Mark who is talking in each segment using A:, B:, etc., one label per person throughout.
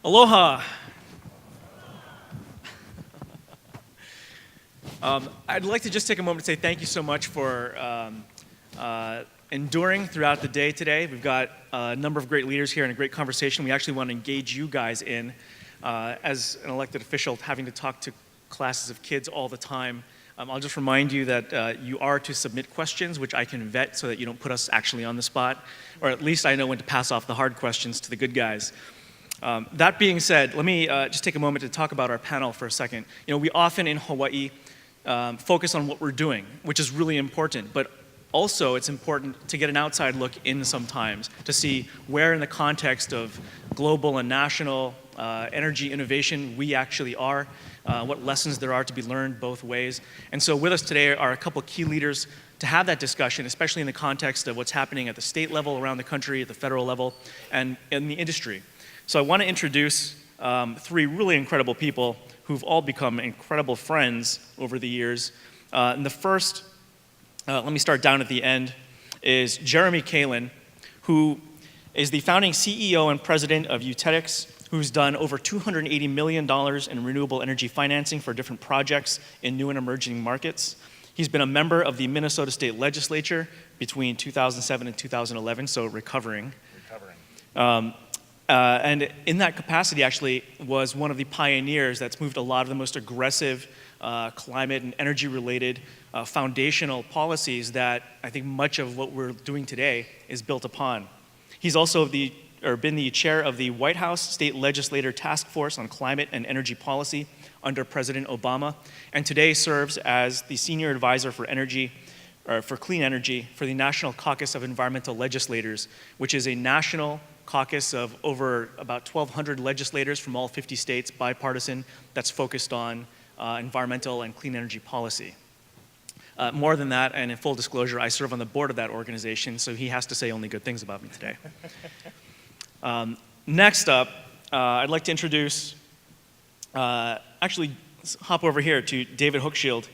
A: Aloha. I'd like to just take a moment to say thank you so much for enduring throughout the day today. We've got a number of great leaders here and a great conversation. We actually want to engage you guys in. As an elected official, having to talk to classes of kids all the time, I'll just remind you that you are to submit questions, which I can vet so that you don't put us actually on the spot, or at least I know when to pass off the hard questions to the good guys. That being said, let me just take a moment to talk about our panel for a second. You know, we often in Hawaii focus on what we're doing, which is really important, but also it's important to get an outside look in sometimes to see where in the context of global and national energy innovation we actually are, what lessons there are to be learned both ways. And so with us today are a couple key leaders to have that discussion, especially in the context of what's happening at the state level around the country, at the federal level, and in the industry. So I want to introduce three really incredible people who've all become incredible friends over the years. And the first, let me start down at the end, is Jeremy Kalin, who is the founding CEO and president of Utetics, who's done over $280 million in renewable energy financing for different projects in new and emerging markets. He's been a member of the Minnesota State Legislature between 2007 and 2011, so recovering. And in that capacity, actually, was one of the pioneers that's moved a lot of the most aggressive climate and energy-related foundational policies that I think much of what we're doing today is built upon. He's also been the chair of the White House State Legislator Task Force on Climate and Energy Policy under President Obama, and today serves as the senior advisor for clean energy for the National Caucus of Environmental Legislators, which is a national caucus of over about 1,200 legislators from all 50 states, bipartisan, that's focused on environmental and clean energy policy. More than that, and in full disclosure, I serve on the board of that organization, so he has to say only good things about me today. Next up, I'd like to introduce, actually hop over here to David Hochschild,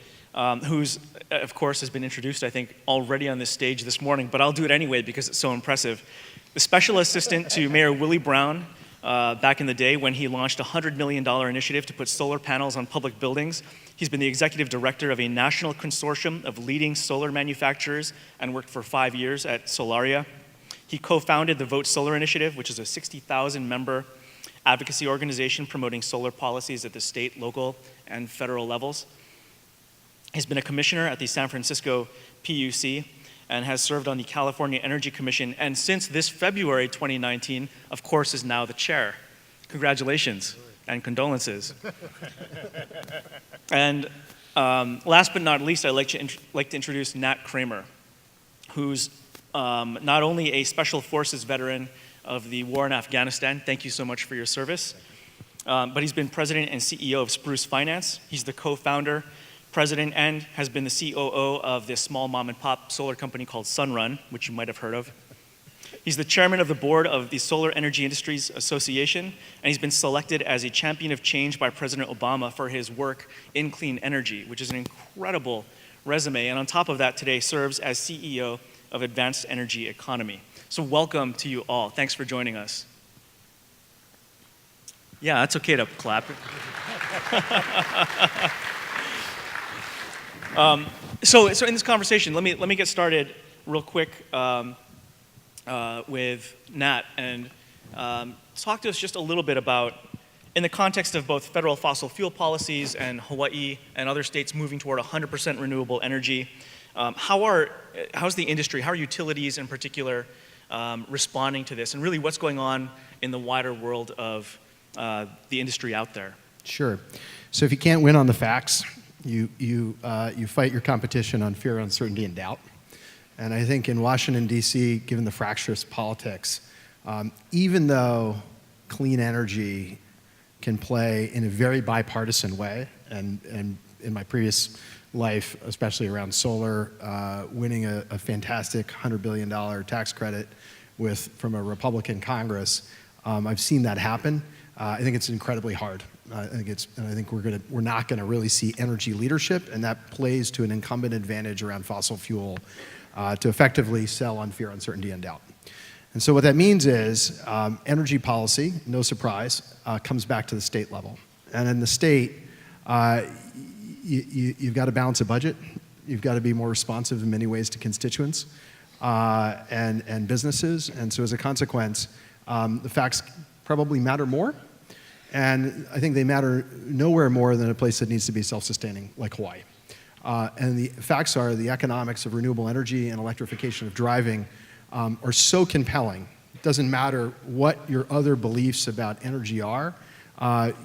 A: who's, of course, has been introduced, I think, already on this stage this morning, but I'll do it anyway because it's so impressive. The special assistant to Mayor Willie Brown back in the day when he launched a $100 million initiative to put solar panels on public buildings. He's been the executive director of a national consortium of leading solar manufacturers and worked for 5 years at Solaria. He co-founded the Vote Solar Initiative, which is a 60,000-member advocacy organization promoting solar policies at the state, local, and federal levels. He's been a commissioner at the San Francisco PUC and has served on the California Energy Commission, and since this February 2019, of course, is now the chair. Congratulations and condolences. And last but not least, I'd like to introduce Nat Kramer, who's not only a Special Forces veteran of the war in Afghanistan, thank you so much for your service, but he's been president and CEO of Spruce Finance. He's the co-founder, president, and has been the COO of this small mom-and-pop solar company called Sunrun, which you might have heard of. He's the chairman of the board of the Solar Energy Industries Association, and he's been selected as a champion of change by President Obama for his work in clean energy, which is an incredible resume. And on top of that, today serves as CEO of Advanced Energy Economy. So welcome to you all. Thanks for joining us. Yeah, it's okay to clap. So in this conversation, let me get started real quick with Nat and talk to us just a little bit about, in the context of both federal fossil fuel policies and Hawaii and other states moving toward 100% renewable energy, how's the industry, how are utilities in particular responding to this, and really what's going on in the wider world of the industry out there?
B: Sure. So if you can't win on the facts, you fight your competition on fear, uncertainty, and doubt. And I think in Washington, D.C., given the fractious politics, even though clean energy can play in a very bipartisan way, and in my previous life, especially around solar, winning a fantastic $100 billion tax credit from a Republican Congress, I've seen that happen. I think it's incredibly hard. I think we're not going to really see energy leadership, and that plays to an incumbent advantage around fossil fuel to effectively sell on fear, uncertainty, and doubt. And so what that means is energy policy, no surprise, comes back to the state level. And in the state, you've got to balance a budget. You've got to be more responsive in many ways to constituents and businesses. And so as a consequence, the facts probably matter more. And I think they matter nowhere more than a place that needs to be self-sustaining, like Hawaii. And the facts are the economics of renewable energy and electrification of driving are so compelling. It doesn't matter what your other beliefs about energy are.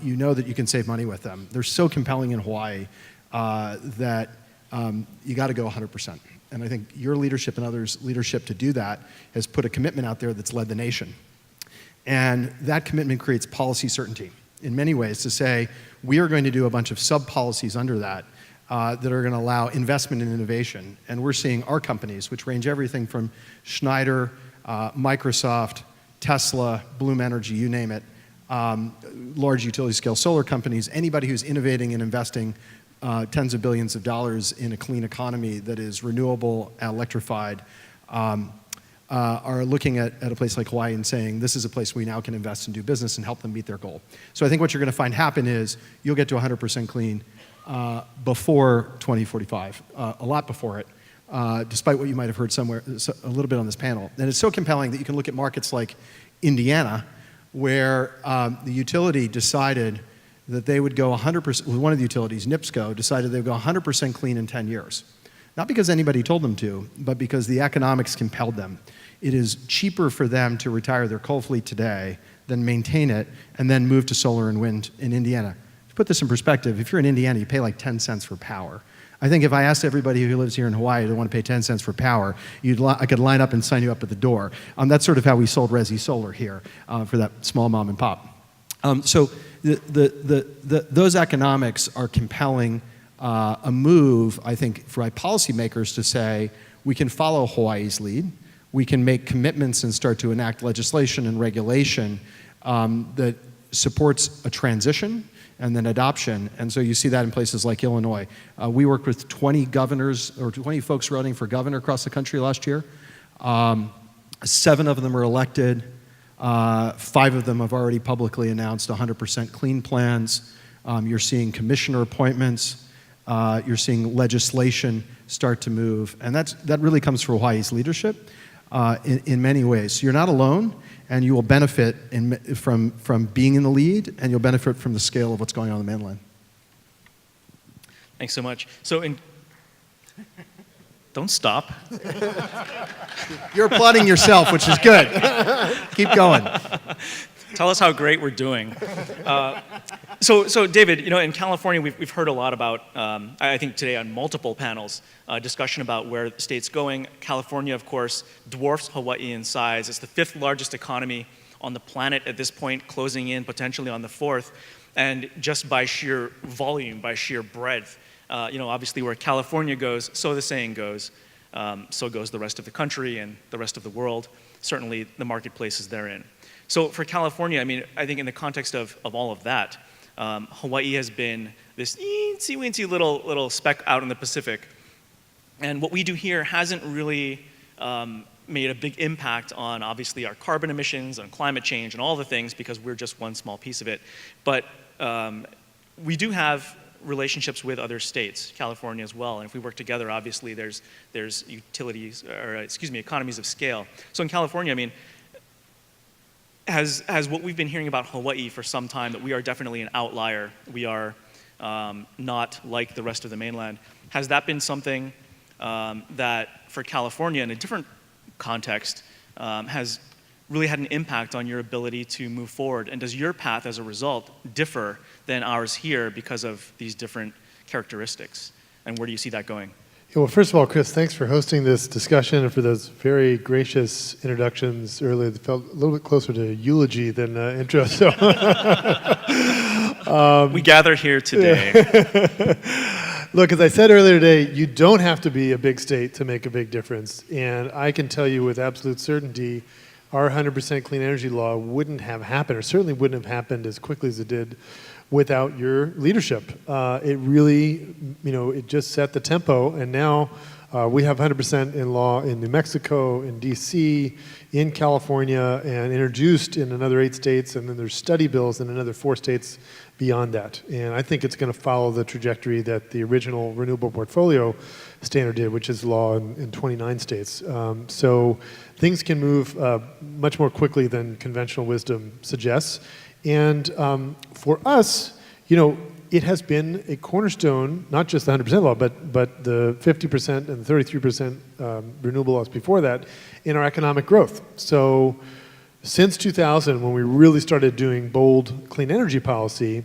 B: You know that you can save money with them. They're so compelling in Hawaii that you got to go 100%. And I think your leadership and others' leadership to do that has put a commitment out there that's led the nation. And that commitment creates policy certainty in many ways to say, we are going to do a bunch of sub-policies under that that are going to allow investment in innovation. And we're seeing our companies, which range everything from Schneider, Microsoft, Tesla, Bloom Energy, you name it, large utility-scale solar companies, anybody who's innovating and investing tens of billions of dollars in a clean economy that is renewable, electrified, are looking at a place like Hawaii and saying, this is a place we now can invest and do business and help them meet their goal. So I think what you're going to find happen is you'll get to 100% clean before 2045, a lot before it, despite what you might have heard somewhere, a little bit on this panel. And it's so compelling that you can look at markets like Indiana, where the utility decided that they would go 100%, one of the utilities, NIPSCO, decided they would go 100% clean in 10 years. Not because anybody told them to, but because the economics compelled them. It is cheaper for them to retire their coal fleet today than maintain it and then move to solar and wind in Indiana. To put this in perspective, if you're in Indiana, you pay like 10 cents for power. I think if I asked everybody who lives here in Hawaii to want to pay 10 cents for power, I could line up and sign you up at the door. That's sort of how we sold Resi Solar here for that small mom and pop. So those economics are compelling a move, I think, for policymakers to say, we can follow Hawaii's lead, we can make commitments and start to enact legislation and regulation that supports a transition and then adoption. And so you see that in places like Illinois. We worked with 20 governors, or 20 folks running for governor across the country last year. 7 of them are elected. 5 of them have already publicly announced 100% clean plans. You're seeing commissioner appointments. You're seeing legislation start to move. And that really comes from Hawaii's leadership in many ways. So you're not alone, and you will benefit from being in the lead, and you'll benefit from the scale of what's going on the mainland.
A: Thanks so much. So don't stop.
B: You're applauding yourself, which is good. Keep going.
A: Tell us how great we're doing. So David, in California, we've heard a lot about, I think today on multiple panels, discussion about where the state's going. California, of course, dwarfs Hawaii in size. It's the 5th largest economy on the planet at this point, closing in potentially on the 4th. And just by sheer volume, by sheer breadth, obviously where California goes, so the saying goes, so goes the rest of the country and the rest of the world, certainly the marketplaces therein. So for California, I think in the context of all of that, Hawaii has been this teensy-weensy little speck out in the Pacific. And what we do here hasn't really made a big impact on, obviously, our carbon emissions, on climate change, and all the things, because we're just one small piece of it. But we do have relationships with other states, California as well. And if we work together, obviously, there's economies of scale. So in California, has what we've been hearing about Hawaii for some time, that we are definitely an outlier, we are not like the rest of the mainland, has that been something that for California in a different context has really had an impact on your ability to move forward? And does your path as a result differ than ours here because of these different characteristics? And where do you see that going?
C: Well, first of all, Chris, thanks for hosting this discussion and for those very gracious introductions earlier that felt a little bit closer to eulogy than intro. So
A: we gather here today.
C: Look, as I said earlier today, you don't have to be a big state to make a big difference. And I can tell you with absolute certainty, our 100% clean energy law wouldn't have happened, or certainly wouldn't have happened as quickly as it did without your leadership. It really, it just set the tempo, and now We have 100% in law in New Mexico, in DC, in California, and introduced in another 8 states, and then there's study bills in another 4 states beyond that. And I think it's going to follow the trajectory that the original renewable portfolio standard did, which is law in 29 states. So things can move much more quickly than conventional wisdom suggests. And for us, it has been a cornerstone, not just the 100% law, but the 50% and the 33% renewable laws before that, in our economic growth. So since 2000, when we really started doing bold clean energy policy,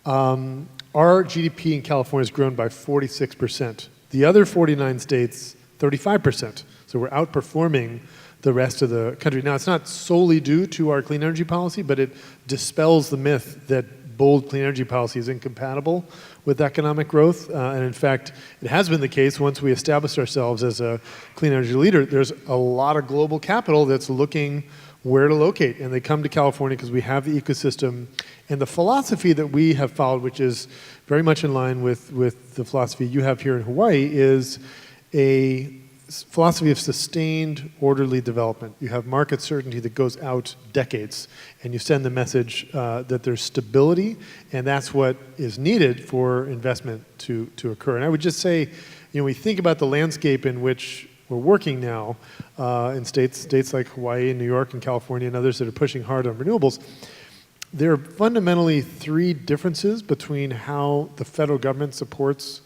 C: our GDP in California has grown by 46%. The other 49 states, 35%. So we're outperforming the rest of the country. Now, it's not solely due to our clean energy policy, but it dispels the myth that bold clean energy policy is incompatible with economic growth. And in fact, it has been the case once we established ourselves as a clean energy leader. There's a lot of global capital that's looking where to locate. And they come to California because we have the ecosystem. And the philosophy that we have followed, which is very much in line with the philosophy you have here in Hawaii, is a philosophy of sustained, orderly development. You have market certainty that goes out decades, and you send the message that there's stability, and that's what is needed for investment to occur. And I would just say, we think about the landscape in which we're working now in states like Hawaii and New York and California and others that are pushing hard on renewables. There are fundamentally 3 differences between how the federal government supports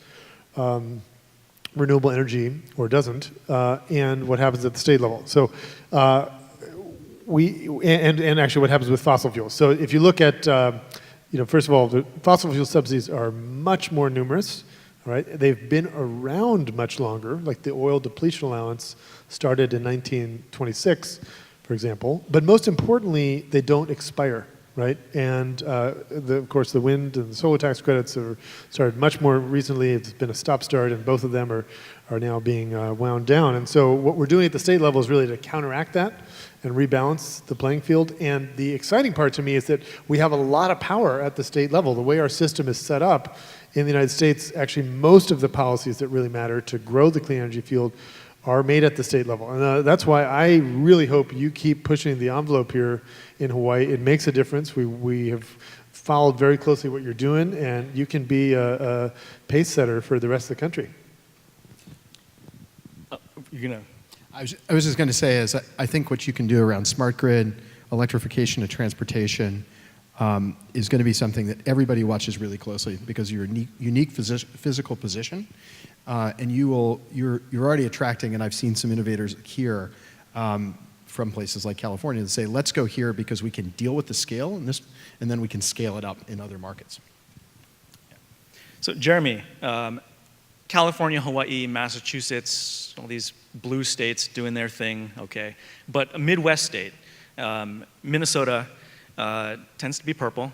C: renewable energy or doesn't, and what happens at the state level. So and actually what happens with fossil fuels. So if you look at, first of all, the fossil fuel subsidies are much more numerous, right? They've been around much longer, like the oil depletion allowance started in 1926, for example. But most importantly, they don't expire. Right, and of course the wind and the solar tax credits are started much more recently. It's been a stop-start, and both of them are now being wound down. And so what we're doing at the state level is really to counteract that and rebalance the playing field. And the exciting part to me is that we have a lot of power at the state level. The way our system is set up in the United States, actually most of the policies that really matter to grow the clean energy field are made at the state level. And that's why I really hope you keep pushing the envelope here in Hawaii. It makes a difference. We have followed very closely what you're doing, and you can be a pace setter for the rest of the country.
A: You're gonna.
B: I was just going to say is I think what you can do around smart grid, electrification of transportation, is going to be something that everybody watches really closely because of your unique physical position. And you're already attracting, and I've seen some innovators here from places like California that say, let's go here because we can deal with the scale and then we can scale it up in other markets.
A: So Jeremy, California, Hawaii, Massachusetts, all these blue states doing their thing, okay. But a Midwest state, Minnesota, tends to be purple.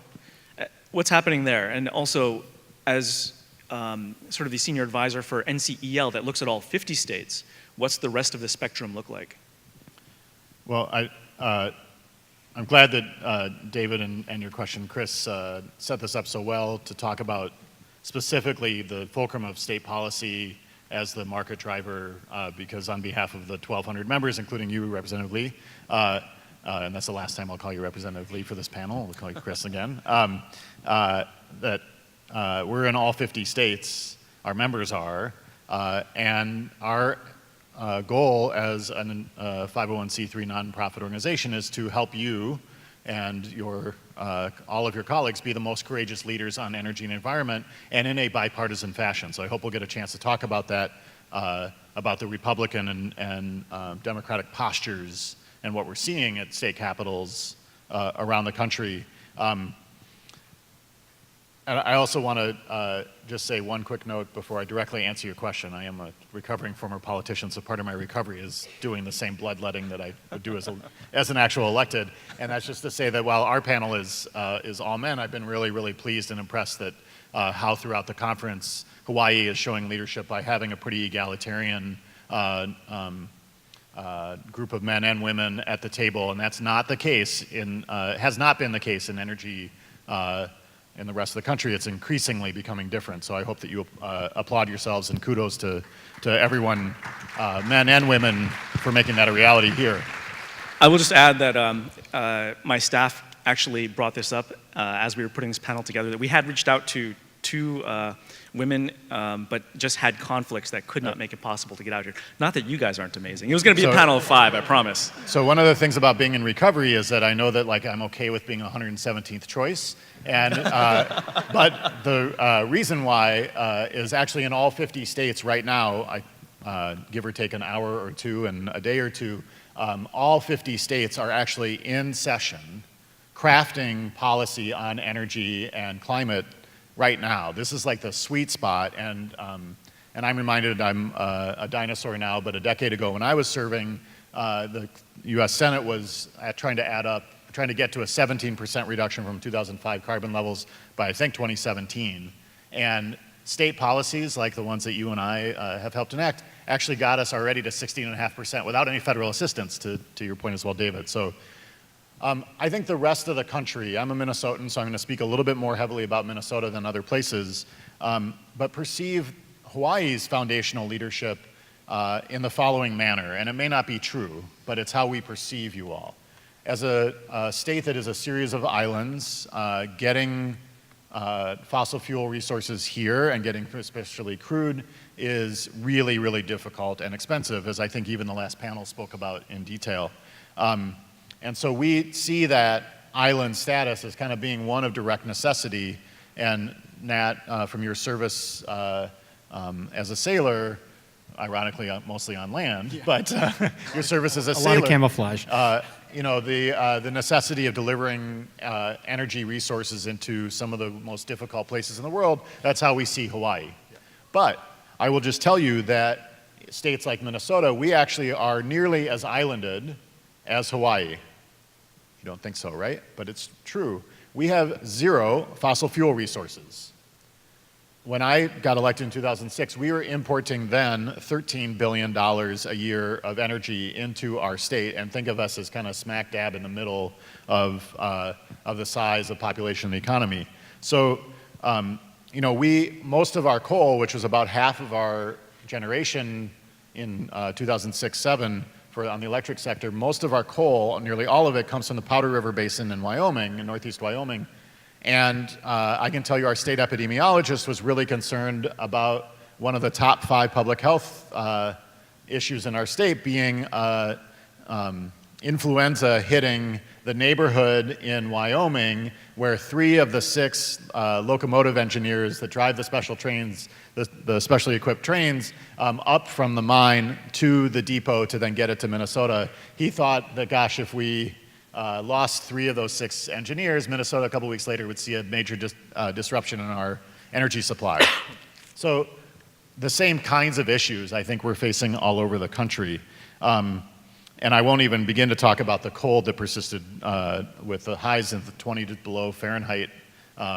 A: What's happening there? And also, as sort of the senior advisor for NCEL that looks at all 50 states, what's the rest of the spectrum look like?
D: Well, I'm glad that David and your question, Chris, set this up so well to talk about specifically the fulcrum of state policy as the market driver, because on behalf of the 1,200 members, including you, Representative Lee, and that's the last time I'll call you Representative Lee for this panel, I'll call you Chris again, that we're in all 50 states, our members are, and our goal as a 501c3 nonprofit organization is to help you and all of your colleagues be the most courageous leaders on energy and environment, and in a bipartisan fashion. So I hope we'll get a chance to talk about that, about the Republican and Democratic postures and what we're seeing at state capitals around the country. And I also want to just say one quick note before I directly answer your question. I am a recovering former politician, so part of my recovery is doing the same bloodletting that I would do as an actual elected. And that's just to say that while our panel is all men, I've been really, really pleased and impressed that how throughout the conference Hawaii is showing leadership by having a pretty egalitarian group of men and women at the table, and that's not the case has not been the case in energy in the rest of the country, it's increasingly becoming different. So I hope that you applaud yourselves, and kudos to everyone, men and women, for making that a reality here.
A: I will just add that my staff actually brought this up as we were putting this panel together, that we had reached out to two women, but just had conflicts that could not make it possible to get out here. Not that you guys aren't amazing. It was going to be a panel of 5, I promise.
D: So one of the things about being in recovery is that I know that I'm okay with being 117th choice, and but the reason why is actually in all 50 states right now, give or take an hour or two and a day or two, all 50 states are actually in session crafting policy on energy and climate right now. This is like the sweet spot, and I'm reminded I'm a dinosaur now, but a decade ago when I was serving, the U.S. Senate was trying to get to a 17% reduction from 2005 carbon levels by I think 2017, and state policies like the ones that you and I have helped enact actually got us already to 16.5% without any federal assistance, to your point as well, David. So I think the rest of the country, I'm a Minnesotan, so I'm going to speak a little bit more heavily about Minnesota than other places, but perceive Hawaii's foundational leadership in the following manner, and it may not be true, but it's how we perceive you all. As a state that is a series of islands, getting fossil fuel resources here and getting especially crude is really, really difficult and expensive, as I think even the last panel spoke about in detail. And so we see that island status as kind of being one of direct necessity, and Nat, from your service as a sailor, ironically mostly on land, but your service as a sailor.
B: A lot of camouflage.
D: You know, the necessity of delivering energy resources into some of the most difficult places in the world, that's how we see Hawaii. But I will just tell you that states like Minnesota, we actually are nearly as islanded as Hawaii. You don't think so, right? But it's true. We have 0 fossil fuel resources. When I got elected in 2006, we were importing then $13 billion a year of energy into our state, and think of us as kind of smack dab in the middle of the size of population and the economy. So, you know, most of our coal, which was about half of our generation in 2006-07 on the electric sector, most of our coal, nearly all of it, comes from the Powder River Basin in Wyoming, in northeast Wyoming. And I can tell you our state epidemiologist was really concerned about one of the top 5 public health issues in our state being influenza hitting the neighborhood in Wyoming where 3 of the 6 locomotive engineers that drive the special trains, the specially equipped trains, up from the mine to the depot to then get it to Minnesota. He thought that, gosh, if we lost 3 of those 6 engineers, Minnesota a couple weeks later would see a major disruption in our energy supply. So the same kinds of issues I think we're facing all over the country. And I won't even begin to talk about the cold that persisted with the highs in the 20 below Fahrenheit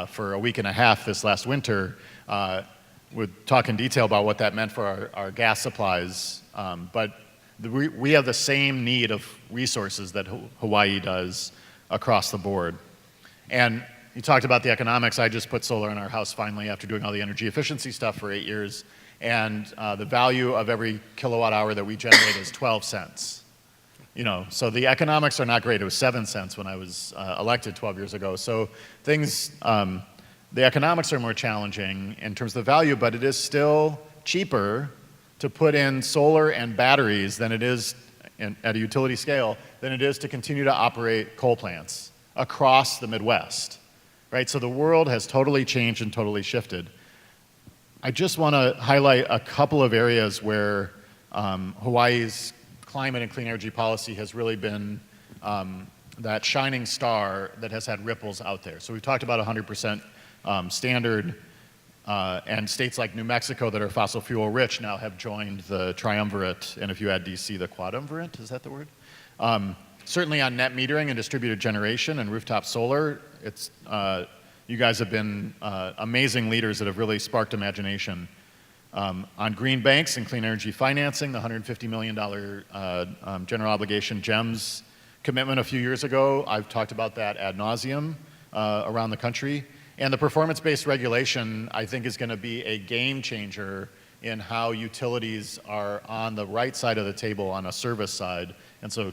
D: for a week and a half this last winter. We'll talk in detail about what that meant for our gas supplies. But we have the same need of resources that Hawaii does across the board. And you talked about the economics. I just put solar in our house finally after doing all the energy efficiency stuff for 8 years. And the value of every kilowatt hour that we generate is 12 cents. You know, so the economics are not great. It was 7 cents when I was elected 12 years ago. So things, the economics are more challenging in terms of the value, but it is still cheaper to put in solar and batteries than it is at a utility scale than it is to continue to operate coal plants across the Midwest, right? So the world has totally changed and totally shifted. I just want to highlight a couple of areas where Hawaii's climate and clean energy policy has really been that shining star that has had ripples out there. So we've talked about 100% standard, and states like New Mexico that are fossil fuel rich now have joined the triumvirate, and if you add DC, the quadumvirate, is that the word? Certainly on net metering and distributed generation and rooftop solar, it's, you guys have been amazing leaders that have really sparked imagination. On green banks and clean energy financing, the $150 million general obligation GEMS commitment a few years ago, I've talked about that ad nauseum around the country. And the performance-based regulation, I think, is going to be a game changer in how utilities are on the right side of the table on a service side. And so,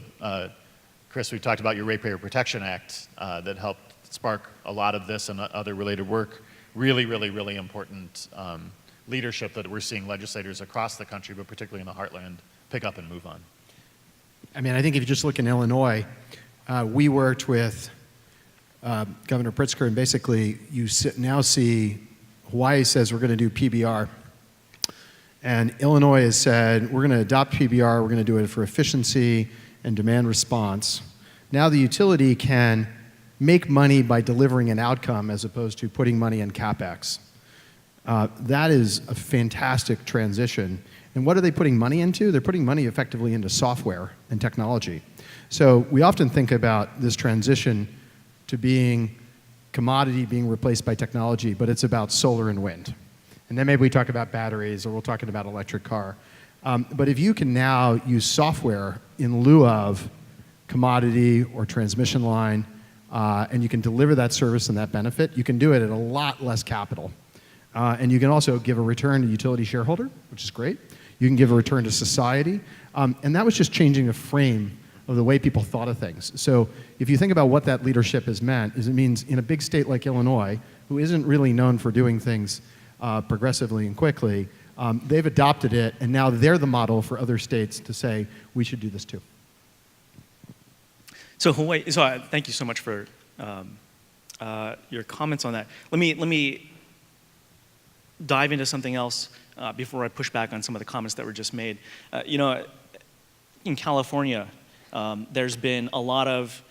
D: Chris, we talked about your Ratepayer Protection Act that helped spark a lot of this and other related work. Really, really, really important leadership that we're seeing legislators across the country, but particularly in the heartland, pick up and move on.
B: I mean, I think if you just look in Illinois, we worked with Governor Pritzker, and basically you now see Hawaii says we're going to do PBR. And Illinois has said we're going to adopt PBR, we're going to do it for efficiency and demand response. Now the utility can make money by delivering an outcome as opposed to putting money in CapEx. That is a fantastic transition. And what are they putting money into? They're putting money effectively into software and technology. So we often think about this transition to being commodity being replaced by technology, but it's about solar and wind. And then maybe we talk about batteries, or we'll talk about electric car. But if you can now use software in lieu of commodity or transmission line, and you can deliver that service and that benefit, you can do it at a lot less capital. And you can also give a return to utility shareholder, which is great. You can give a return to society. And that was just changing the frame of the way people thought of things. So if you think about what that leadership has meant, is it means in a big state like Illinois, who isn't really known for doing things progressively and quickly, they've adopted it, and now they're the model for other states to say, we should do this too.
A: So Hawaii, so thank you so much for your comments on that. Let me dive into something else before I push back on some of the comments that were just made. You know, in California, there's been a lot of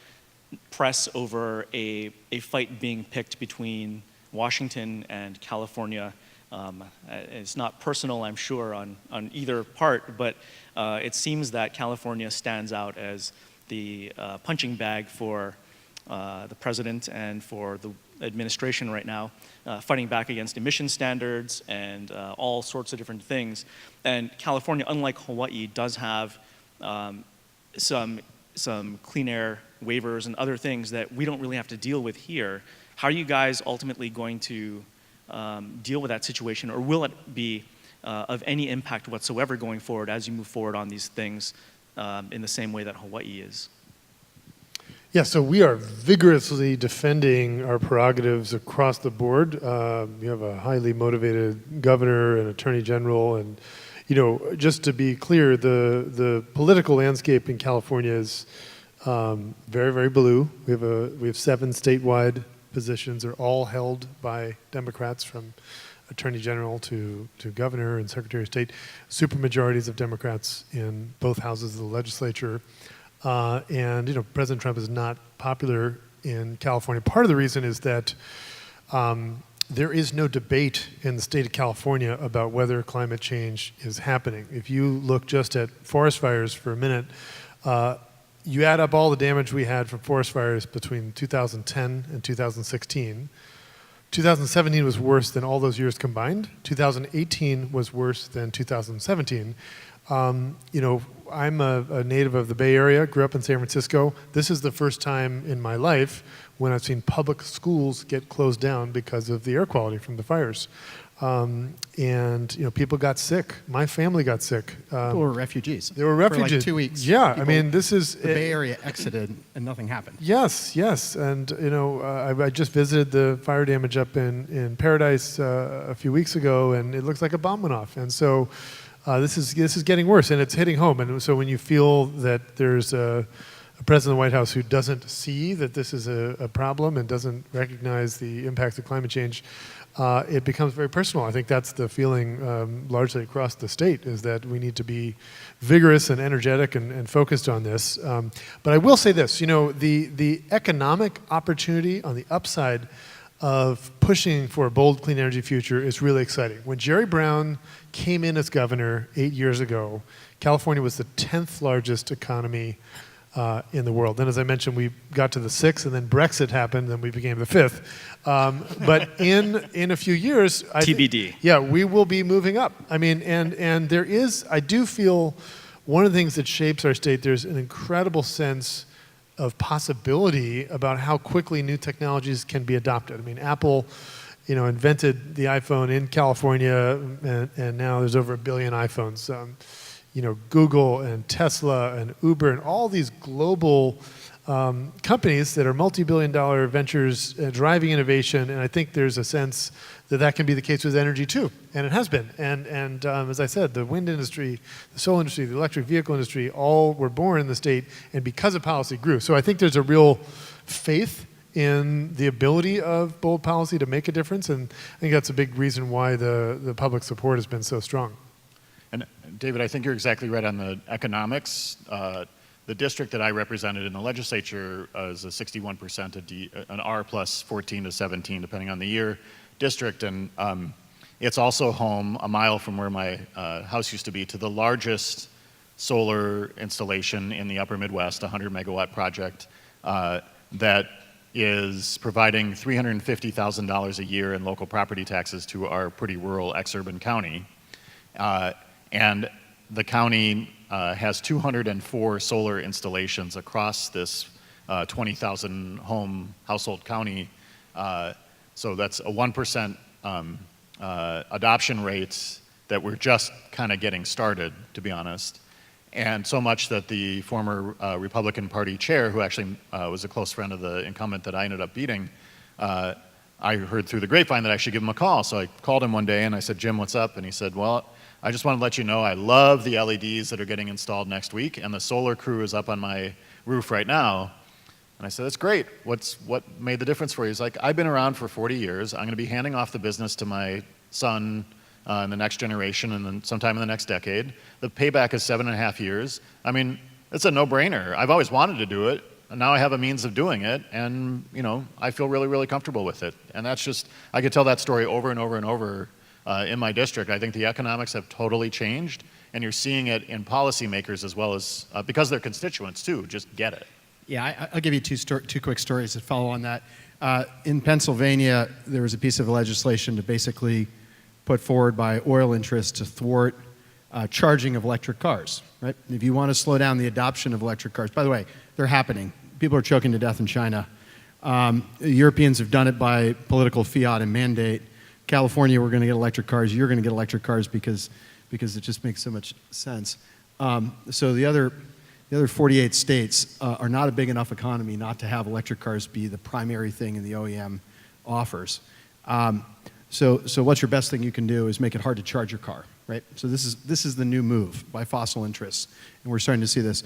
A: press over a fight being picked between Washington and California. It's not personal, I'm sure, on either part, but it seems that California stands out as the punching bag for the president and for the administration right now, fighting back against emission standards and all sorts of different things. And California, unlike Hawaii, does have some clean air waivers and other things that we don't really have to deal with here. How are you guys ultimately going to deal with that situation, or will it be of any impact whatsoever going forward as you move forward on these things in the same way that Hawaii is?
C: Yeah, so we are vigorously defending our prerogatives across the board. We have a highly motivated governor and attorney general, and you know, just to be clear, the political landscape in California is very, very blue. We have 7 statewide positions. They're all held by Democrats, from attorney general to governor and secretary of state. Supermajorities of Democrats in both houses of the legislature. And you know, President Trump is not popular in California. Part of the reason is that there is no debate in the state of California about whether climate change is happening. If you look just at forest fires for a minute, you add up all the damage we had from forest fires between 2010 and 2016. 2017 was worse than all those years combined. 2018 was worse than 2017. You know, I'm a native of the Bay Area, grew up in San Francisco. This is the first time in my life when I've seen public schools get closed down because of the air quality from the fires. And you know, people got sick. My family got sick.
B: People were refugees.
C: They were refugees.
B: For like 2 weeks.
C: Yeah,
B: People,
C: I mean, this is...
B: The Bay Area exited and nothing happened.
C: Yes, yes. And you know, I just visited the fire damage up in Paradise a few weeks ago, and it looks like a bomb went off. And so this is getting worse, and it's hitting home. And so when you feel that there's a president of the White House who doesn't see that this is a problem and doesn't recognize the impact of climate change, it becomes very personal. I think that's the feeling largely across the state, is that we need to be vigorous and energetic and focused on this. But I will say this, you know, the economic opportunity on the upside of pushing for a bold clean energy future is really exciting. When Jerry Brown came in as governor 8 years ago, California was the 10th largest economy in the world. Then, as I mentioned, we got to the 6th, and then Brexit happened, and we became the 5th. But in a few years,
A: TBD.
C: Yeah, we will be moving up. I mean, and there is, I do feel, one of the things that shapes our state, there's an incredible sense possibility about how quickly new technologies can be adopted. I mean, Apple, invented the iPhone in California, and now there's over 1 billion iPhones. Google and Tesla and Uber and all these global companies that are multi-billion-dollar ventures driving innovation, and I think there's a sense that can be the case with energy too, and it has been. And as I said, the wind industry, the solar industry, the electric vehicle industry, all were born in the state, and because of policy grew. So I think there's a real faith in the ability of bold policy to make a difference, and I think that's a big reason why the public support has been so strong.
D: And David, I think you're exactly right on the economics. The district that I represented in the legislature is a 61% an R plus 14 to 17, depending on the year, district. And it's also home, a mile from where my house used to be, to the largest solar installation in the upper Midwest, a 100 megawatt project that is providing $350,000 a year in local property taxes to our pretty rural ex-urban county. And the county has 204 solar installations across this 20,000 home household county. So that's a 1% adoption rate that we're just kind of getting started, to be honest. And so much that the former Republican Party chair, who actually was a close friend of the incumbent that I ended up beating, I heard through the grapevine that I should give him a call. So I called him one day and I said, "Jim, what's up?" And he said, "Well, I just want to let you know I love the LEDs that are getting installed next week, and the solar crew is up on my roof right now." And I said, "That's great. What made the difference for you?" He's like, "I've been around for 40 years. I'm going to be handing off the business to my son in the next generation and then sometime in the next decade. The payback is 7.5 years. I mean, it's a no-brainer. I've always wanted to do it, and now I have a means of doing it, and I feel really, really comfortable with it." And that's just, I could tell that story over and over and over in my district. I think the economics have totally changed, and you're seeing it in policymakers as well as, because their constituents too, just get it.
B: Yeah, I'll give you two quick stories that follow on that. In Pennsylvania, there was a piece of legislation to basically put forward by oil interests to thwart charging of electric cars, right? If you want to slow down the adoption of electric cars, by the way, they're happening. People are choking to death in China. Europeans have done it by political fiat and mandate. California, we're going to get electric cars. You're going to get electric cars because it just makes so much sense. So the other 48 states are not a big enough economy not to have electric cars be the primary thing in the OEM offers. So what's your best thing you can do is make it hard to charge your car, right? So this is the new move by fossil interests, and we're starting to see this.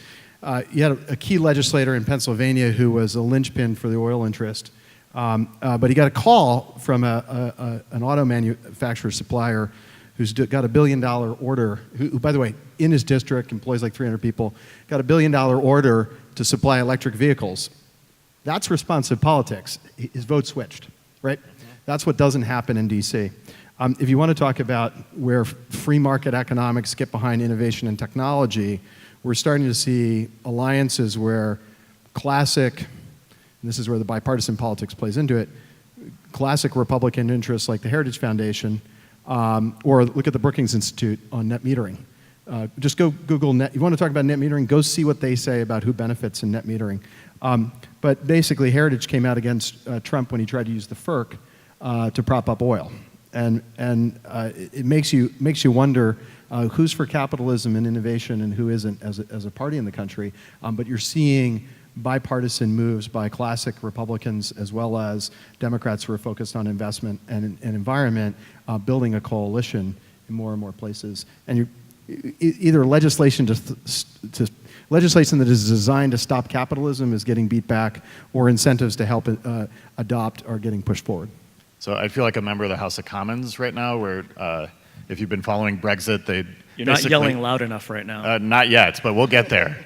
B: You had a key legislator in Pennsylvania who was a linchpin for the oil interest, but he got a call from an auto manufacturer supplier who's got $1 billion order, who, by the way, in his district, employs like 300 people, got $1 billion order to supply electric vehicles. That's responsive politics. His vote switched, right? That's what doesn't happen in DC. If you want to talk about where free market economics get behind innovation and technology, we're starting to see alliances where classic, and this is where the bipartisan politics plays into it, classic Republican interests like the Heritage Foundation, or look at the Brookings Institute on net metering. Just go Google net. You want to talk about net metering? Go see what they say about who benefits in net metering. But basically, Heritage came out against Trump when he tried to use the FERC to prop up oil, and it makes you wonder who's for capitalism and innovation and who isn't as a party in the country. But you're seeing bipartisan moves by classic Republicans as well as Democrats who are focused on investment and environment, building a coalition in more and more places. And either legislation legislation that is designed to stop capitalism is getting beat back, or incentives to help adopt are getting pushed forward.
D: So I feel like a member of the House of Commons right now, where if you've been following Brexit,
A: You're not yelling loud enough right now.
D: Not yet, but we'll get there.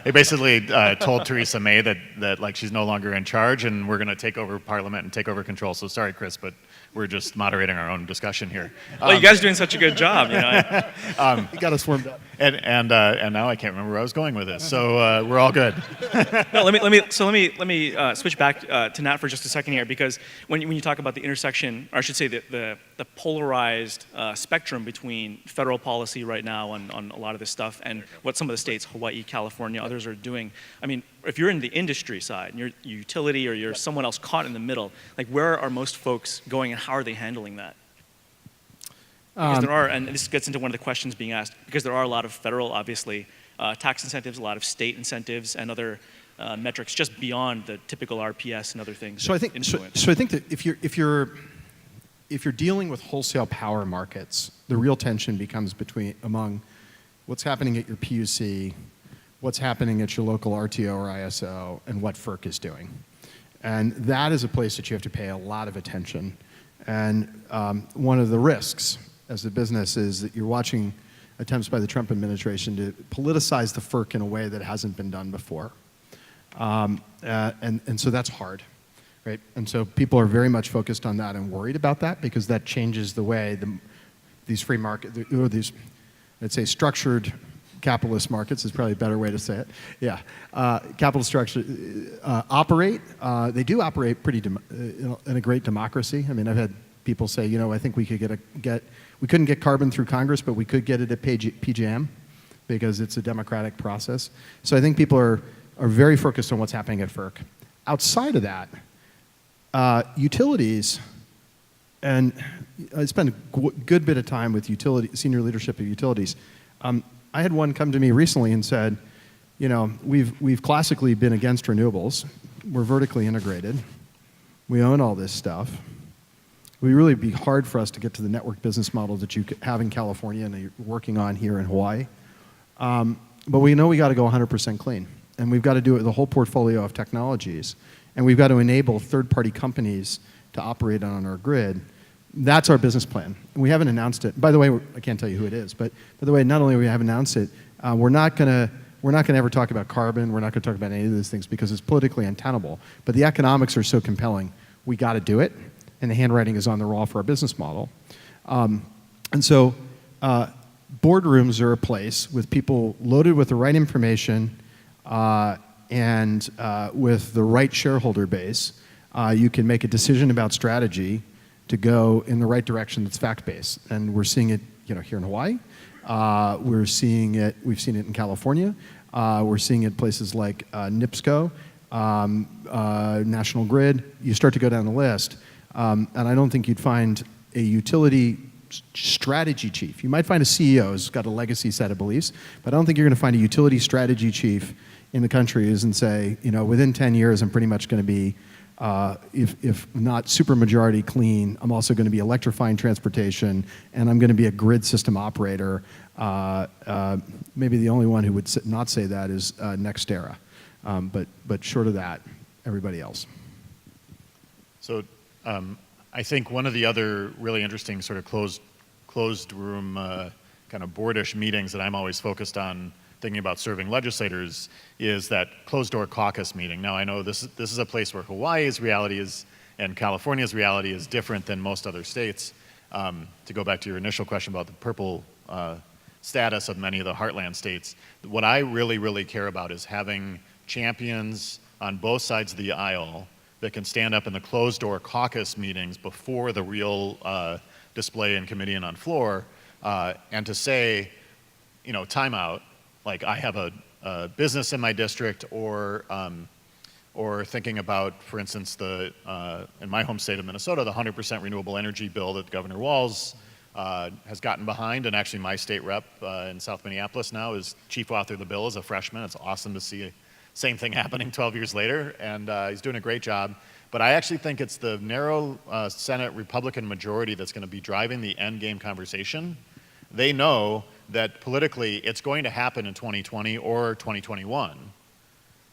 D: They basically told Theresa May that like she's no longer in charge, and we're going to take over Parliament and take over control. So sorry, Chris, but we're just moderating our own discussion here.
A: Well, you guys are doing such a good job.
B: You got us warmed up.
D: And now I can't remember where I was going with this. So we're all good.
A: No, let me switch back to Nat for just a second here, because when you talk about the intersection, or I should say the polarized spectrum between federal policy, right now on a lot of this stuff and what some of the states, Hawaii, California, others are doing. I mean, if you're in the industry side and you're utility or you're someone else caught in the middle, like where are most folks going and how are they handling that? Because there are, and this gets into one of the questions being asked, because there are a lot of federal, obviously, tax incentives, a lot of state incentives, and other metrics just beyond the typical RPS and other things.
B: So I think that if you're dealing with wholesale power markets, the real tension becomes among what's happening at your PUC, what's happening at your local RTO or ISO, and what FERC is doing. And that is a place that you have to pay a lot of attention. And one of the risks as a business is that you're watching attempts by the Trump administration to politicize the FERC in a way that hasn't been done before. And so that's hard, right? And so people are very much focused on that and worried about that because that changes the way these free market, or these, let's say, structured capitalist markets is probably a better way to say it. Yeah, capital structure operate. They do operate pretty in a great democracy. I mean, I've had people say, you know, I think we could we couldn't get carbon through Congress, but we could get it at PJM because it's a democratic process. So I think people are very focused on what's happening at FERC. Outside of that, utilities, and I spent a good bit of time with senior leadership of utilities. I had one come to me recently and said, you know, we've classically been against renewables. We're vertically integrated. We own all this stuff. It would really be hard for us to get to the network business model that you have in California and you're working on here in Hawaii. But we know we got to go 100% clean. And we've got to do it with a whole portfolio of technologies. And we've got to enable third-party companies to operate on our grid. That's our business plan. We haven't announced it. By the way, I can't tell you who it is. But by the way, not only we haven't announced it, we're not going to ever talk about carbon. We're not going to talk about any of these things because it's politically untenable. But the economics are so compelling. We got to do it. And the handwriting is on the wall for our business model. And so boardrooms are a place with people loaded with the right information and with the right shareholder base. You can make a decision about strategy to go in the right direction that's fact-based. And we're seeing it, you know, here in Hawaii. We've seen it in California. We're seeing it places like NIPSCO, National Grid. You start to go down the list. And I don't think you'd find a utility strategy chief. You might find a CEO who's got a legacy set of beliefs, but I don't think you're going to find a utility strategy chief in the country who's and say, you know, within 10 years, I'm pretty much going to be, if not super majority clean, I'm also going to be electrifying transportation, and I'm going to be a grid system operator. Maybe the only one who would not say that is NextEra. But short of that, everybody else.
D: So I think one of the other really interesting sort of closed room kind of boardish meetings that I'm always focused on thinking about serving legislators is that closed door caucus meeting. Now I know this is a place where Hawaii's reality is and California's reality is different than most other states. To go back to your initial question about the purple status of many of the heartland states, what I really, really care about is having champions on both sides of the aisle that can stand up in the closed door caucus meetings before the real display in committee and on floor, and to say, you know, time out, like I have a business in my district, or thinking about, for instance, in my home state of Minnesota, the 100% renewable energy bill that Governor Walz has gotten behind, and actually my state rep in South Minneapolis now is chief author of the bill as a freshman. It's awesome to see same thing happening 12 years later, and he's doing a great job. But I actually think it's the narrow Senate Republican majority that's going to be driving the end game conversation. They know that politically it's going to happen in 2020 or 2021.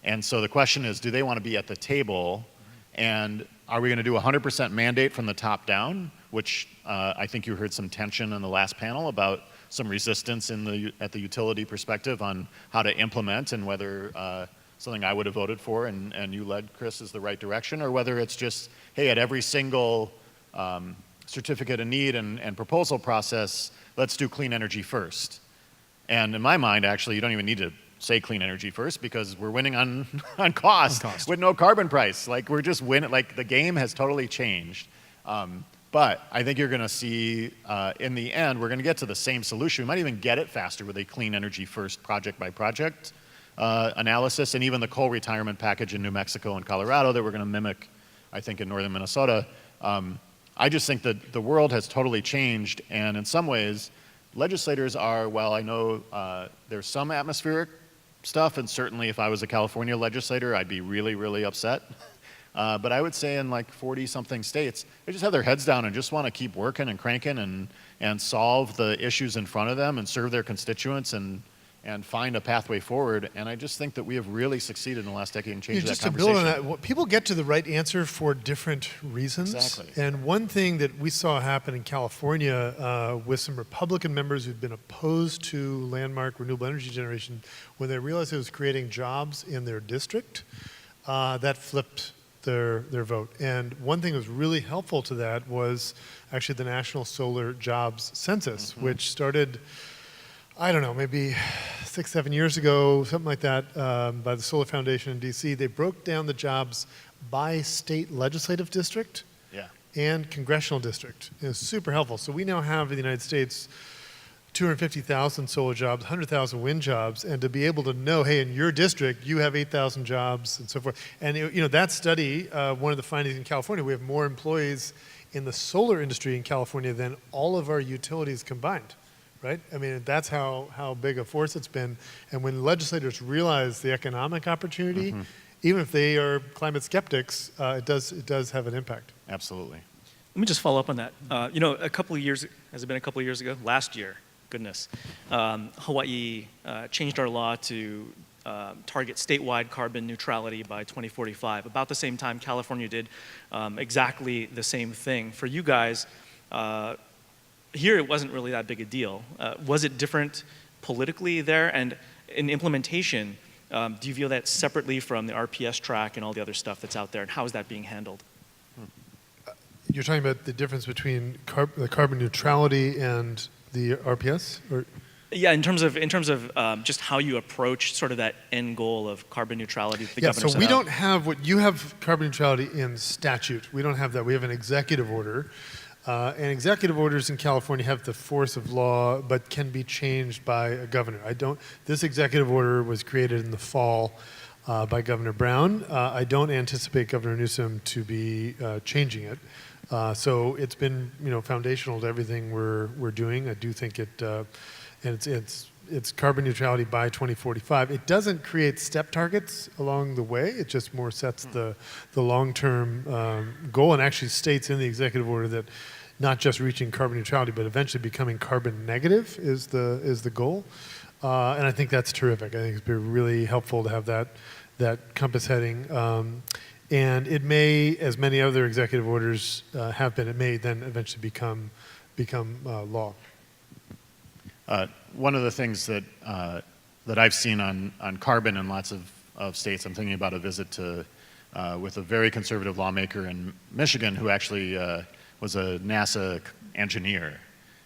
D: And so the question is, do they want to be at the table, and are we going to do a 100% mandate from the top down, which I think you heard some tension in the last panel about some resistance at the utility perspective on how to implement, and whether something I would have voted for and you led, Chris, is the right direction, or whether it's just, hey, at every single certificate of need and proposal process, let's do clean energy first. And in my mind, actually, you don't even need to say clean energy first, because we're winning on cost with no carbon price. Like, we're just winning. Like, the game has totally changed. But I think you're going to see, in the end, we're going to get to the same solution. We might even get it faster with a clean energy first project by project analysis, and even the coal retirement package in New Mexico and Colorado that we're going to mimic, I think, in northern Minnesota. I just think that the world has totally changed, and in some ways, legislators are, well, I know there's some atmospheric stuff, and certainly if I was a California legislator, I'd be really, really upset. But I would say in like 40-something states, they just have their heads down and just want to keep working and cranking and solve the issues in front of them and serve their constituents and find a pathway forward. And I just think that we have really succeeded in the last decade in changing that
C: just
D: conversation.
C: to build on that, people get to the right answer for different reasons.
D: Exactly.
C: And one thing that we saw happen in California with some Republican members who'd been opposed to landmark renewable energy generation, when they realized it was creating jobs in their district, that flipped their vote. And one thing that was really helpful to that was actually the National Solar Jobs Census, which started, I don't know, maybe 6-7 years ago, something like that, by the Solar Foundation in DC. They broke down the jobs by state legislative district and congressional district. It was super helpful. So we now have in the United States 250,000 solar jobs, 100,000 wind jobs, and to be able to know, hey, in your district, you have 8,000 jobs and so forth. And that study, one of the findings in California, we have more employees in the solar industry in California than all of our utilities combined, right? I mean, that's how big a force it's been. And when legislators realize the economic opportunity, even if they are climate skeptics, it does have an impact.
D: Absolutely.
A: Let me just follow up on that. A couple of years, has it been a couple of years ago? Last year, goodness, Hawaii changed our law to target statewide carbon neutrality by 2045. About the same time, California did exactly the same thing. For you guys, here it wasn't really that big a deal. Was it different politically there? And in implementation, do you view that separately from the RPS track and all the other stuff that's out there? And how is that being handled?
C: You're talking about the difference between the carbon neutrality and the RPS? Or?
A: Yeah, in terms of just how you approach sort of that end goal of carbon neutrality that the governor
C: so
A: set
C: we
A: out.
C: don't have what you have carbon neutrality in statute. We don't have that. We have an executive order. And executive orders in California have the force of law, but can be changed by a governor. This executive order was created in the fall by Governor Brown. I don't anticipate Governor Newsom to be changing it. So it's been, foundational to everything we're doing. I do think it's carbon neutrality by 2045. It doesn't create step targets along the way. It just more sets the long-term goal, and actually states in the executive order that not just reaching carbon neutrality, but eventually becoming carbon negative is the goal. And I think that's terrific. I think it's been really helpful to have that compass heading. And it may, as many other executive orders have been, it may then eventually become law.
D: One of the things that I've seen on carbon in lots of states, I'm thinking about a visit with a very conservative lawmaker in Michigan who actually was a NASA engineer.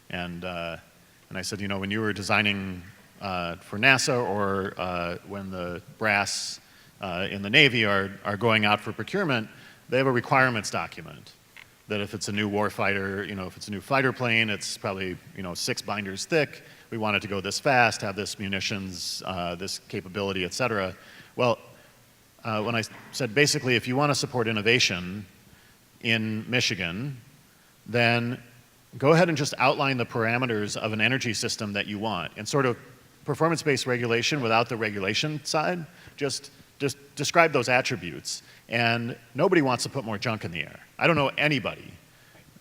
D: And I said, when you were designing for NASA or when the brass in the Navy are going out for procurement, they have a requirements document that if it's a new warfighter, if it's a new fighter plane, it's probably 6 binders thick. We want it to go this fast, have this munitions, this capability, et cetera. Well, when I said basically if you want to support innovation in Michigan, then go ahead and just outline the parameters of an energy system that you want. And sort of performance-based regulation without the regulation side, just describe those attributes. And nobody wants to put more junk in the air. I don't know anybody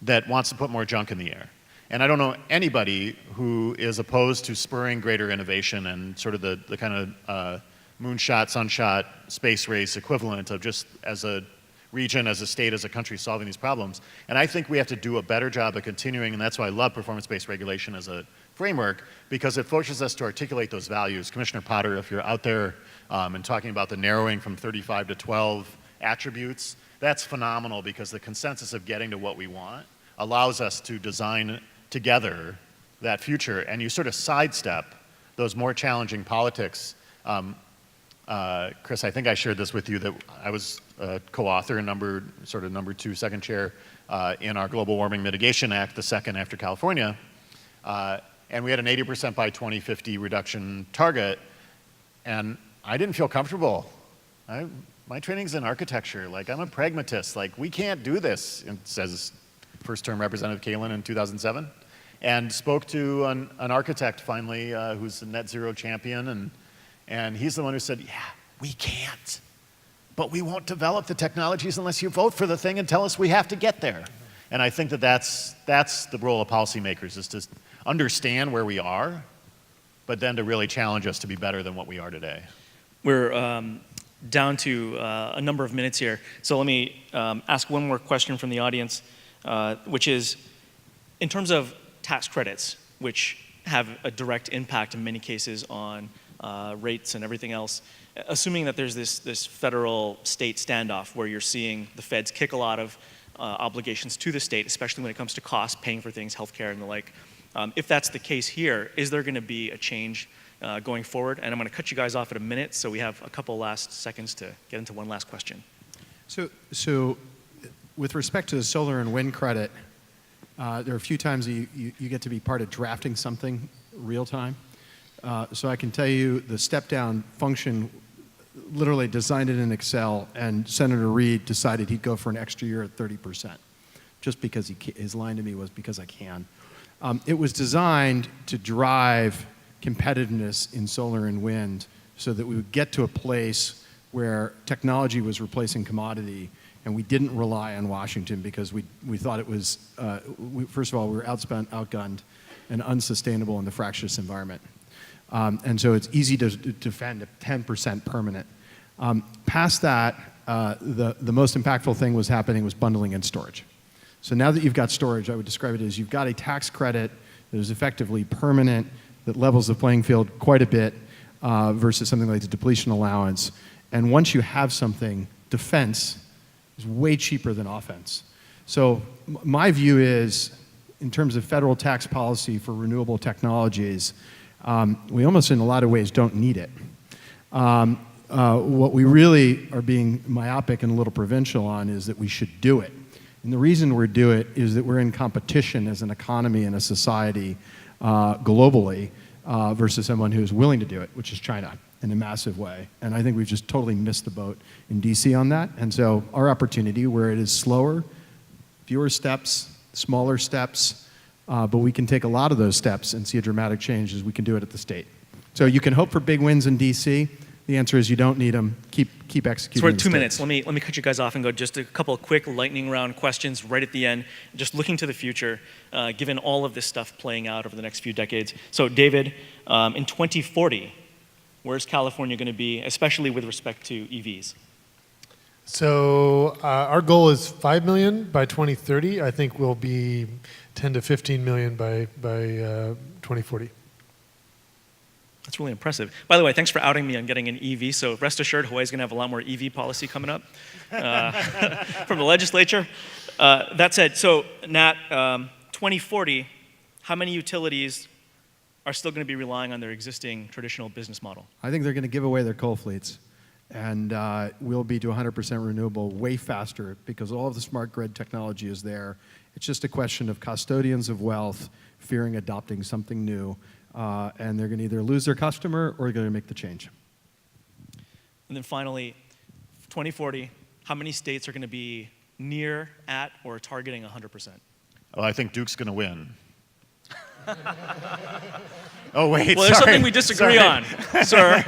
D: that wants to put more junk in the air. And I don't know anybody who is opposed to spurring greater innovation and sort of the kind of moonshot, sunshot, space race equivalent of just as a region, as a state, as a country solving these problems. And I think we have to do a better job of continuing, and that's why I love performance-based regulation as a framework, because it forces us to articulate those values. Commissioner Potter, if you're out there and talking about the narrowing from 35 to 12 attributes, that's phenomenal because the consensus of getting to what we want allows us to design together that future, and you sort of sidestep those more challenging politics. Chris, I think I shared this with you, that I was a co-author and number two, second chair in our Global Warming Mitigation Act, the second after California. And we had an 80% by 2050 reduction target. And I didn't feel comfortable. My training's in architecture. Like, I'm a pragmatist. Like, we can't do this, says first-term Representative Kalin in 2007. And spoke to an architect, finally, who's a net zero champion. And he's the one who said, yeah, we can't. But we won't develop the technologies unless you vote for the thing and tell us we have to get there. And I think that's the role of policymakers, is to understand where we are, but then to really challenge us to be better than what we are today.
A: We're down to a number of minutes here. So let me ask one more question from the audience, which is, in terms of tax credits, which have a direct impact in many cases on rates and everything else, assuming that there's this federal-state standoff where you're seeing the feds kick a lot of obligations to the state, especially when it comes to cost, paying for things, healthcare and the like. If that's the case here, is there going to be a change going forward? And I'm going to cut you guys off at a minute, so we have a couple last seconds to get into one last question.
B: So with respect to the solar and wind credit, there are a few times you get to be part of drafting something real time. So I can tell you the step-down function literally designed it in Excel, and Senator Reid decided he'd go for an extra year at 30%, just because his line to me was, because I can. It was designed to drive competitiveness in solar and wind so that we would get to a place where technology was replacing commodity, and we didn't rely on Washington because we thought it was, first of all, we were outspent, outgunned, and unsustainable in the fractious environment. And so it's easy to defend a 10% permanent. Past that, the most impactful thing was bundling and storage. So now that you've got storage, I would describe it as you've got a tax credit that is effectively permanent, that levels the playing field quite a bit versus something like the depletion allowance. And once you have something, defense is way cheaper than offense. So my view is, in terms of federal tax policy for renewable technologies, we almost in a lot of ways don't need it. What we really are being myopic and a little provincial on is that we should do it. And the reason we do it is that we're in competition as an economy and a society globally versus someone who's willing to do it, which is China, in a massive way. And I think we've just totally missed the boat in DC on that. And so our opportunity, where it is slower, fewer steps, smaller steps, but we can take a lot of those steps and see a dramatic change as we can do it at the state. So you can hope for big wins in DC. The answer is you don't need them. Keep executing.
A: So we're at 2 minutes. Let me cut you guys off and go just a couple of quick lightning round questions right at the end, just looking to the future, given all of this stuff playing out over the next few decades. So David, in 2040, where's California going to be, especially with respect to EVs?
C: So our goal is 5 million by 2030. I think we'll be 10 to 15 million by 2040.
A: That's really impressive. By the way, thanks for outing me on getting an EV. So rest assured, Hawaii's going to have a lot more EV policy coming up from the legislature. That said, so Nat, 2040, how many utilities are still going to be relying on their existing traditional business model?
B: I think they're going to give away their coal fleets. And we'll be to 100% renewable way faster because all of the smart grid technology is there. It's just a question of custodians of wealth fearing adopting something new. And they're going to either lose their customer or they're going to make the change.
A: And then finally, 2040, how many states are going to be near, at, or targeting 100%?
D: Well, I think Duke's going to win. Oh, wait,
A: well, there's
D: sorry.
A: something we disagree on, sir.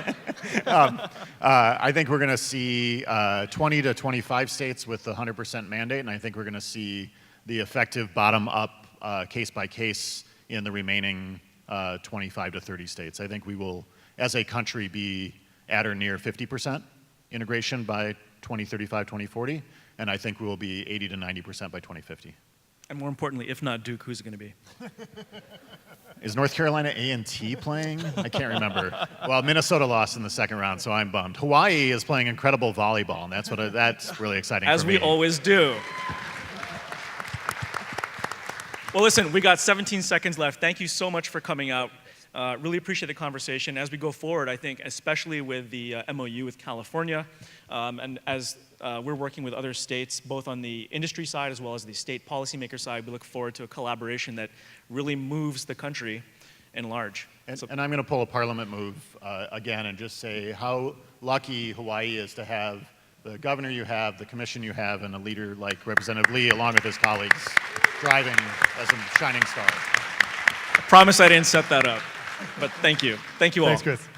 D: I think we're going to see 20 to 25 states with the 100% mandate, and I think we're going to see the effective bottom-up, case-by-case in the remaining 25 to 30 states. I think we will, as a country, be at or near 50% integration by 2035, 2040, and I think we will be 80 to 90% by 2050.
A: And more importantly, if not Duke, who's it going to be?
D: Is North Carolina A&T playing? I can't remember. Well, Minnesota lost in the second round, so I'm bummed. Hawaii is playing incredible volleyball, and that's really exciting
A: As
D: for me.
A: we always do. Well, listen, we got 17 seconds left. Thank you so much for coming out. Really appreciate the conversation. As we go forward, I think, especially with the MOU with California, and as we're working with other states, both on the industry side as well as the state policymaker side. We look forward to a collaboration that really moves the country in large.
D: And I'm going to pull a parliament move again and just say how lucky Hawaii is to have the governor you have, the commission you have, and a leader like Representative Lee, along with his colleagues, driving as a shining star.
A: I promise I didn't set that up, but thank you. Thank you all.
C: Thanks, Chris.